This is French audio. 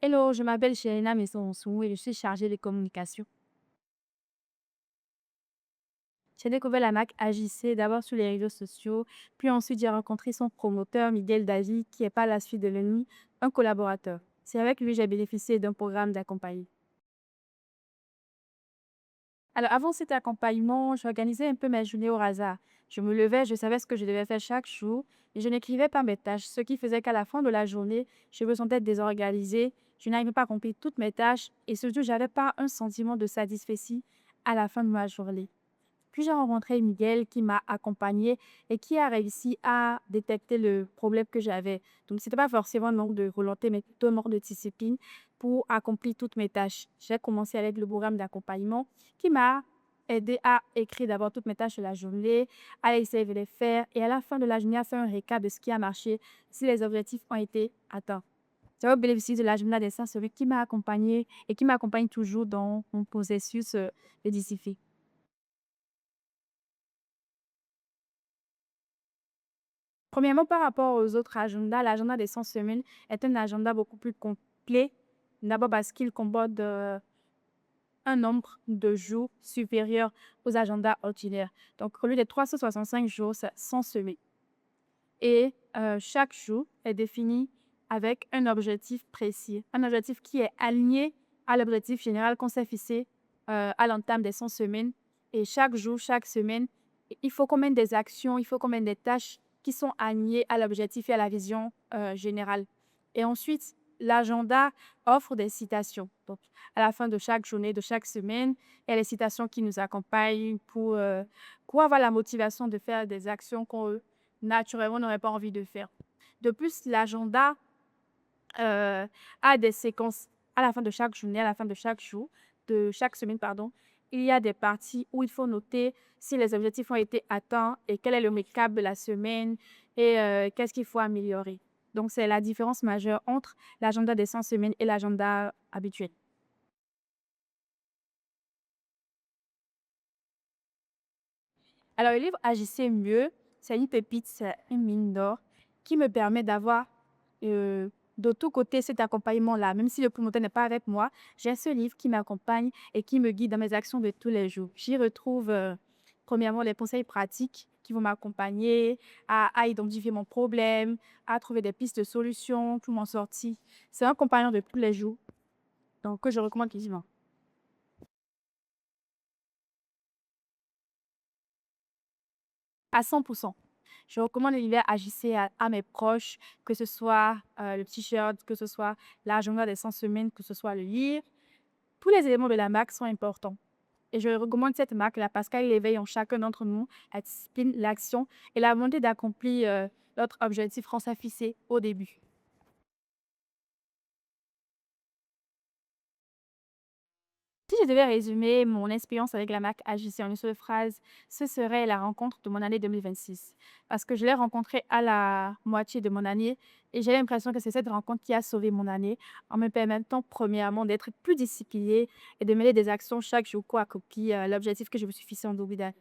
Hello, je m'appelle Shelena Messonsou et je suis chargée de communication. J'ai découvert la marque Agissé d'abord sur les réseaux sociaux, puis ensuite j'ai rencontré son promoteur Miguel Dazi, qui est par la suite devenu un collaborateur. C'est avec lui que j'ai bénéficié d'un programme d'accompagnement. Alors avant cet accompagnement, j'organisais un peu mes journées au hasard. Je me levais, je savais ce que je devais faire chaque jour, et je n'écrivais pas mes tâches, ce qui faisait qu'à la fin de la journée, je me sentais désorganisée, je n'arrivais pas à accomplir toutes mes tâches, et surtout, je n'avais pas un sentiment de satisfaction à la fin de ma journée. Puis j'ai rencontré Miguel qui m'a accompagnée et qui a réussi à détecter le problème que j'avais. Donc, ce n'était pas forcément un manque de volonté, mais plutôt un manque de discipline pour accomplir toutes mes tâches. J'ai commencé avec le programme d'accompagnement qui m'a aidé à écrire d'abord toutes mes tâches de la journée, à essayer de les faire et à la fin de la journée, à faire un récap de ce qui a marché, si les objectifs ont été atteints. J'ai aussi bénéficié de l'agenda des celui qui m'a accompagnée et qui m'accompagne toujours dans mon processus de discipline. Premièrement, par rapport aux autres agendas, l'agenda des 100 semaines est un agenda beaucoup plus complet. D'abord parce qu'il comporte un nombre de jours supérieur aux agendas ordinaires. Donc, au lieu des 365 jours, c'est 100 semaines. Et chaque jour est défini avec un objectif précis, un objectif qui est aligné à l'objectif général qu'on s'est fixé à l'entame des 100 semaines. Et chaque jour, chaque semaine, il faut qu'on mène des actions, il faut qu'on mène des tâches qui sont alignées à l'objectif et à la vision générale. Et ensuite, l'agenda offre des citations. Donc, à la fin de chaque journée, de chaque semaine, il y a les citations qui nous accompagnent pour avoir la motivation de faire des actions qu'on naturellement, on n'aurait pas envie de faire. De plus, l'agenda a des séquences à la fin de chaque journée, à la fin de chaque jour, de chaque semaine, pardon. Il y a des parties où il faut noter si les objectifs ont été atteints et quel est le récap de la semaine et qu'est-ce qu'il faut améliorer. Donc, c'est la différence majeure entre l'agenda des 100 semaines et l'agenda habituel. Alors, le livre Agissez mieux, c'est une pépite, c'est une mine d'or qui me permet d'avoir euh, de tous côtés cet accompagnement-là. Même si le promoteur n'est pas avec moi, j'ai ce livre qui m'accompagne et qui me guide dans mes actions de tous les jours. J'y retrouve, premièrement, les conseils pratiques qui vont m'accompagner à identifier mon problème, à trouver des pistes de solutions pour m'en sortir. C'est un compagnon de tous les jours, donc que je recommande vivement. À 100%. Je recommande l'univers Agissez à mes proches, que ce soit le t-shirt, que ce soit l'agenda des 100 semaines, que ce soit le livre. Tous les éléments de la marque sont importants. Et je recommande cette marque-là parce qu'elle éveille en chacun d'entre nous la discipline, l'action et la volonté d'accomplir notre objectif qu'on s'est fixé au début. Si je devais résumer mon expérience avec la marque AJC en une seule phrase, ce serait la rencontre de mon année 2026. Parce que je l'ai rencontrée à la moitié de mon année et j'ai l'impression que c'est cette rencontre qui a sauvé mon année en me permettant premièrement d'être plus disciplinée et de mener des actions chaque jour pour accomplir l'objectif que je me suis fixé en début d'année.